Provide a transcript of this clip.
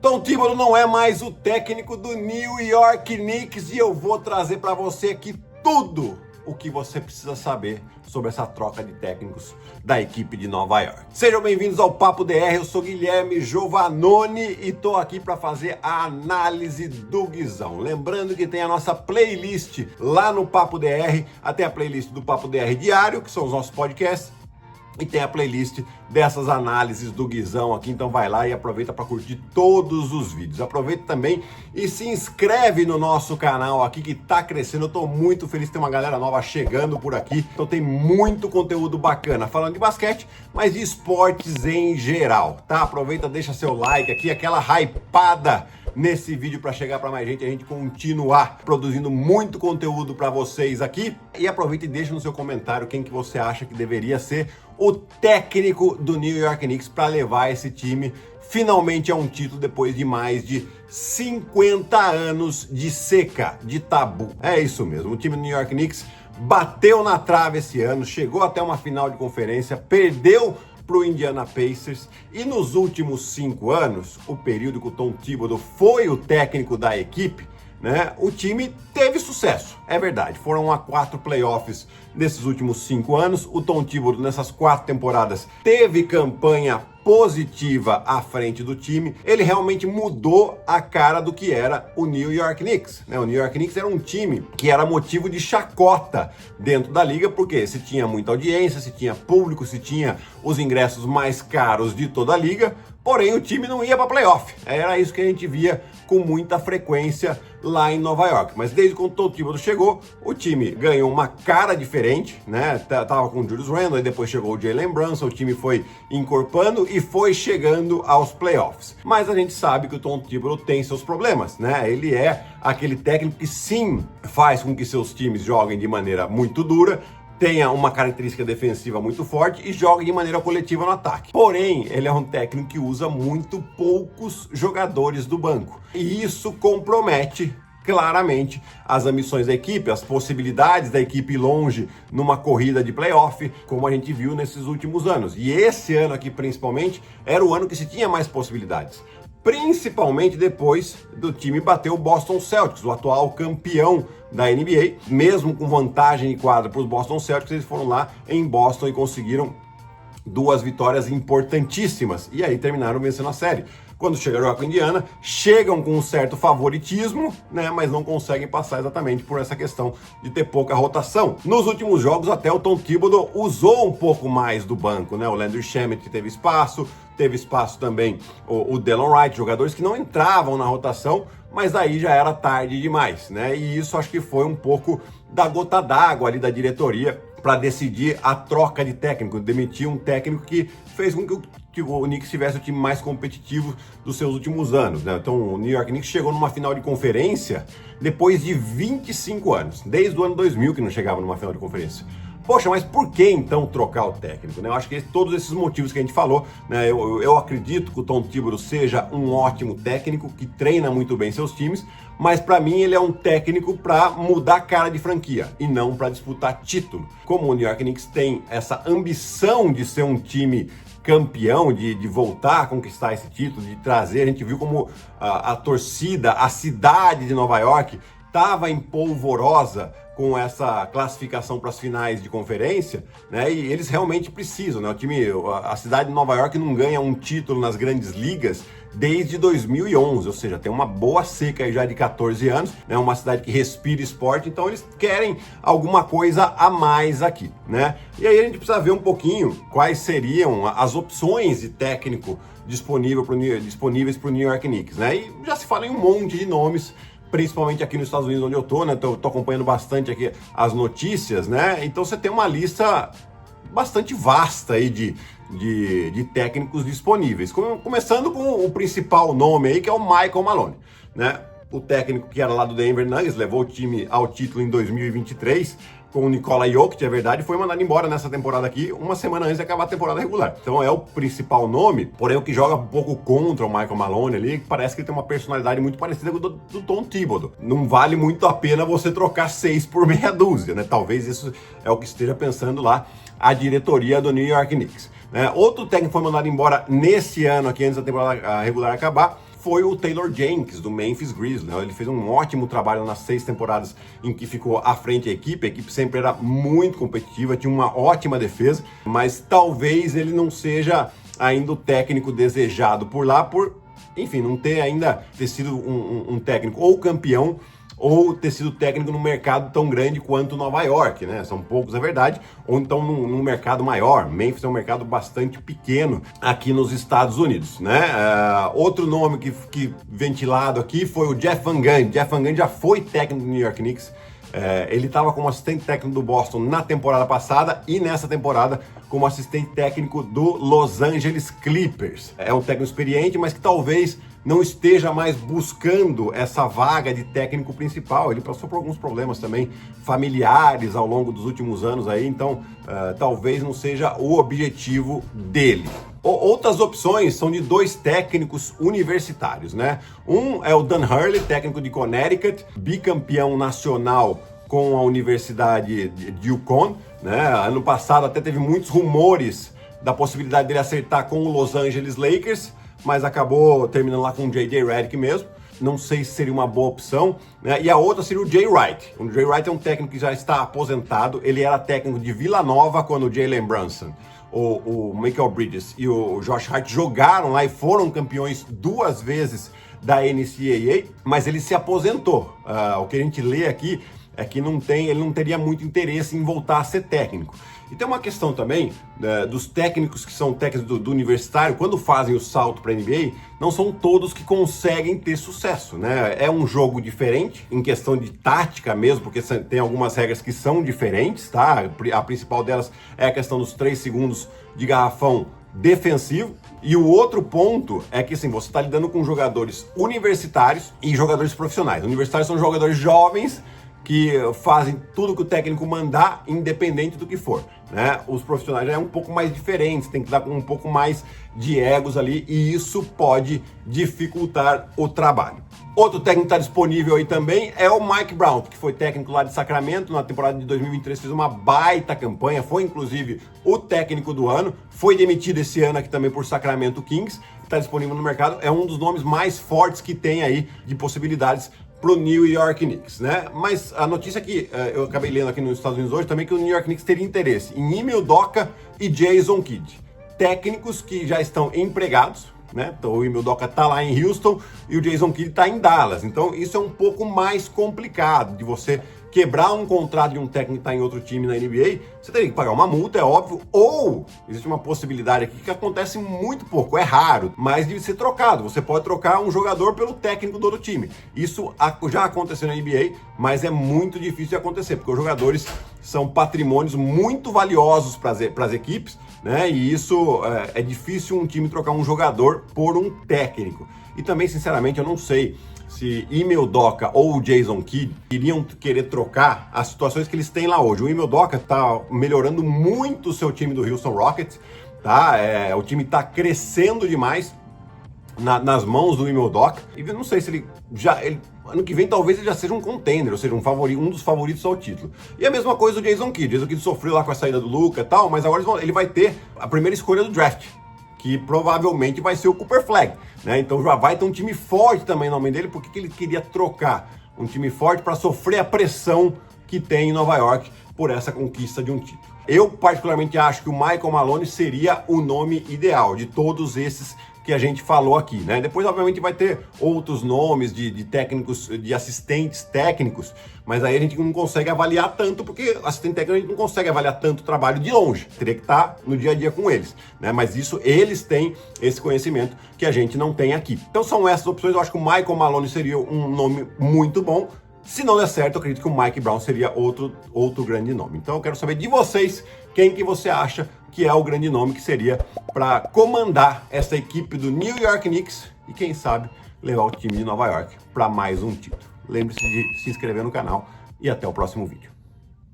Tom Thibodeau não é mais o técnico do New York Knicks e eu vou trazer para você aqui tudo o que você precisa saber sobre essa troca de técnicos da equipe de Nova York. Sejam bem-vindos ao Papo DR, eu sou Guilherme Giovannoni e tô aqui para fazer a análise do Guizão. Lembrando que tem a nossa playlist lá no Papo DR, até a playlist do Papo DR Diário, que são os nossos podcasts, e tem a playlist dessas análises do Guizão aqui, então vai lá e aproveita para curtir todos os vídeos. Aproveita também e se inscreve no nosso canal aqui que tá crescendo. Eu tô muito feliz, tem uma galera nova chegando por aqui, então tem muito conteúdo bacana, falando de basquete, mas de esportes em geral, tá? Aproveita, deixa seu like aqui, aquela hypada nesse vídeo para chegar para mais gente, a gente continuar produzindo muito conteúdo para vocês aqui. E aproveita e deixa no seu comentário quem que você acha que deveria ser o técnico do New York Knicks para levar esse time finalmente a um título depois de mais de 50 anos de seca, de tabu. É isso mesmo, o time do New York Knicks bateu na trave esse ano, chegou até uma final de conferência, perdeu para o Indiana Pacers, e nos últimos 5 anos, o período que o Tom Thibodeau foi o técnico da equipe, né, o time teve sucesso, é verdade. Foram a 4 playoffs nesses últimos 5 anos. O Tom Thibodeau nessas 4 temporadas teve campanha positiva à frente do time. Ele realmente mudou a cara do que era o New York Knicks, né? O New York Knicks era um time que era motivo de chacota dentro da liga, porque se tinha muita audiência, se tinha público, se tinha os ingressos mais caros de toda a liga, porém o time não ia para playoff. Era isso que a gente via com muita frequência lá em Nova York. Mas desde quando o Tom Thibodeau chegou, o time ganhou uma cara diferente, né? Tava com o Julius Randle, e depois chegou o Jalen Brunson, o time foi encorpando e foi chegando aos playoffs. Mas a gente sabe que o Tom Thibodeau tem seus problemas, né? Ele é aquele técnico que sim faz com que seus times joguem de maneira muito dura, tenha uma característica defensiva muito forte e joga de maneira coletiva no ataque. Porém, ele é um técnico que usa muito poucos jogadores do banco. E isso compromete claramente as ambições da equipe, as possibilidades da equipe ir longe numa corrida de playoff, como a gente viu nesses últimos anos. E esse ano aqui, principalmente, era o ano que se tinha mais possibilidades. Principalmente depois do time bater o Boston Celtics, o atual campeão da NBA. Mesmo com vantagem de quadra para os Boston Celtics, eles foram lá em Boston e conseguiram 2 vitórias importantíssimas. E aí terminaram vencendo a série. Quando chegaram com a Indiana, chegam com um certo favoritismo, né, mas não conseguem passar exatamente por essa questão de ter pouca rotação. Nos últimos jogos, até o Tom Thibodeau usou um pouco mais do banco, né? O Landry Shamet teve espaço também o Delon Wright, jogadores que não entravam na rotação, mas aí já era tarde demais, né? E isso acho que foi um pouco da gota d'água ali da diretoria para decidir a troca de técnico, demitir um técnico que fez com que o Knicks tivesse o time mais competitivo dos seus últimos anos, né? Então o New York Knicks chegou numa final de conferência depois de 25 anos, desde o ano 2000 que não chegava numa final de conferência. Poxa, mas por que então trocar o técnico, né? Eu acho que todos esses motivos que a gente falou, né? Eu acredito que o Tom Thibodeau seja um ótimo técnico, que treina muito bem seus times, mas para mim ele é um técnico para mudar a cara de franquia e não para disputar título. Como o New York Knicks tem essa ambição de ser um time campeão, de voltar a conquistar esse título, de trazer, a gente viu como a torcida, a cidade de Nova York estava empolvorosa com essa classificação para as finais de conferência, né? E eles realmente precisam, né? A cidade de Nova York não ganha um título nas grandes ligas desde 2011, ou seja, tem uma boa seca aí já de 14 anos, né? Uma cidade que respira esporte, então eles querem alguma coisa a mais aqui, né? E aí a gente precisa ver um pouquinho quais seriam as opções de técnico disponíveis para o New York Knicks, né? E já se fala em um monte de nomes, principalmente aqui nos Estados Unidos, onde eu tô, né? Tô acompanhando bastante aqui as notícias, né? Então você tem uma lista bastante vasta aí de técnicos disponíveis. Começando com o principal nome aí, que é o Michael Malone, né? O técnico que era lá do Denver Nuggets, levou o time ao título em 2023, com o Nikola Jokic, é verdade, foi mandado embora nessa temporada aqui, uma semana antes de acabar a temporada regular. Então é o principal nome, porém o que joga um pouco contra o Michael Malone ali, parece que ele tem uma personalidade muito parecida com o do Tom Thibodeau. Não vale muito a pena você trocar 6 por meia dúzia, né? Talvez isso é o que esteja pensando lá a diretoria do New York Knicks. Outro técnico foi mandado embora nesse ano aqui, antes da temporada regular acabar, foi o Taylor Jenkins, do Memphis Grizzlies. Ele fez um ótimo trabalho nas 6 temporadas em que ficou à frente da equipe. A equipe sempre era muito competitiva, tinha uma ótima defesa, mas talvez ele não seja ainda o técnico desejado por lá, enfim, não ter ainda sido um técnico ou campeão, ou ter sido técnico num mercado tão grande quanto Nova York, né? São poucos, é verdade, ou então num mercado maior. Memphis é um mercado bastante pequeno aqui nos Estados Unidos, né? Outro nome que ventilado aqui foi o Jeff Van Gundy. Jeff Van Gundy já foi técnico do New York Knicks. Ele estava como assistente técnico do Boston na temporada passada e nessa temporada como assistente técnico do Los Angeles Clippers. É um técnico experiente, mas que talvez não esteja mais buscando essa vaga de técnico principal. Ele passou por alguns problemas também familiares ao longo dos últimos anos aí, então talvez não seja o objetivo dele. Outras opções são de 2 técnicos universitários, né? Um é o Dan Hurley, técnico de Connecticut, bicampeão nacional com a Universidade de UConn, né? Ano passado até teve muitos rumores da possibilidade dele acertar com o Los Angeles Lakers, mas acabou terminando lá com o J.J. Redick mesmo. Não sei se seria uma boa opção, né? E a outra seria o Jay Wright. O Jay Wright é um técnico que já está aposentado. Ele era técnico de Vila Nova quando o Jalen Brunson, o Michael Bridges e o Josh Hart jogaram lá e foram campeões 2 vezes da NCAA, mas ele se aposentou. O que a gente lê aqui é que ele não teria muito interesse em voltar a ser técnico. E tem uma questão também dos técnicos que são técnicos do universitário, quando fazem o salto para a NBA, não são todos que conseguem ter sucesso, né? É um jogo diferente, em questão de tática mesmo, porque tem algumas regras que são diferentes, tá? A principal delas é a questão dos 3 segundos de garrafão defensivo. E o outro ponto é que assim, você está lidando com jogadores universitários e jogadores profissionais. Universitários são jogadores jovens que fazem tudo que o técnico mandar, independente do que for, né? Os profissionais já é um pouco mais diferentes, tem que dar com um pouco mais de egos ali, e isso pode dificultar o trabalho. Outro técnico que está disponível aí também é o Mike Brown, que foi técnico lá de Sacramento na temporada de 2023, fez uma baita campanha, foi inclusive o técnico do ano, foi demitido esse ano aqui também por Sacramento Kings, está disponível no mercado, é um dos nomes mais fortes que tem aí de possibilidades pro New York Knicks, né? Mas a notícia que eu acabei lendo aqui nos Estados Unidos hoje também, que o New York Knicks teria interesse em Ime Udoka e Jason Kidd, técnicos que já estão empregados, né? Então o Ime Udoka tá lá em Houston e o Jason Kidd tá em Dallas. Então isso é um pouco mais complicado de você quebrar um contrato de um técnico que está em outro time na NBA. Você teria que pagar uma multa, é óbvio, ou existe uma possibilidade aqui que acontece muito pouco, é raro, mas de ser trocado. Você pode trocar um jogador pelo técnico do outro time. Isso já aconteceu na NBA, mas é muito difícil de acontecer, porque os jogadores são patrimônios muito valiosos para as equipes, né? E isso é difícil um time trocar um jogador por um técnico. E também, sinceramente, eu não sei se Ime Udoka ou o Jason Kidd iriam querer trocar as situações que eles têm lá hoje. O Ime Udoka tá melhorando muito o seu time do Houston Rockets, tá? O time tá crescendo demais nas mãos do Ime Udoka. E eu não sei se ano que vem talvez ele já seja um contender, ou seja, um dos favoritos ao título. E a mesma coisa do Jason Kidd. Jason Kidd sofreu lá com a saída do Luka e tal, mas agora ele vai ter a primeira escolha do draft, que provavelmente vai ser o Cooper Flagg, né? Então já vai ter um time forte também no nome dele. Por que ele queria trocar um time forte para sofrer a pressão que tem em Nova York por essa conquista de um título? Eu particularmente acho que o Michael Malone seria o nome ideal de todos esses que a gente falou aqui, né? Depois, obviamente, vai ter outros nomes de técnicos, de assistentes técnicos, mas aí a gente não consegue avaliar tanto, porque assistente técnico a gente não consegue avaliar tanto o trabalho de longe, teria que estar no dia a dia com eles, né? Mas isso, eles têm esse conhecimento que a gente não tem aqui. Então são essas opções. Eu acho que o Michael Malone seria um nome muito bom. Se não der certo, eu acredito que o Mike Brown seria outro grande nome. Então eu quero saber de vocês, quem que você acha que é o grande nome que seria para comandar essa equipe do New York Knicks e quem sabe levar o time de Nova York para mais um título. Lembre-se de se inscrever no canal e até o próximo vídeo.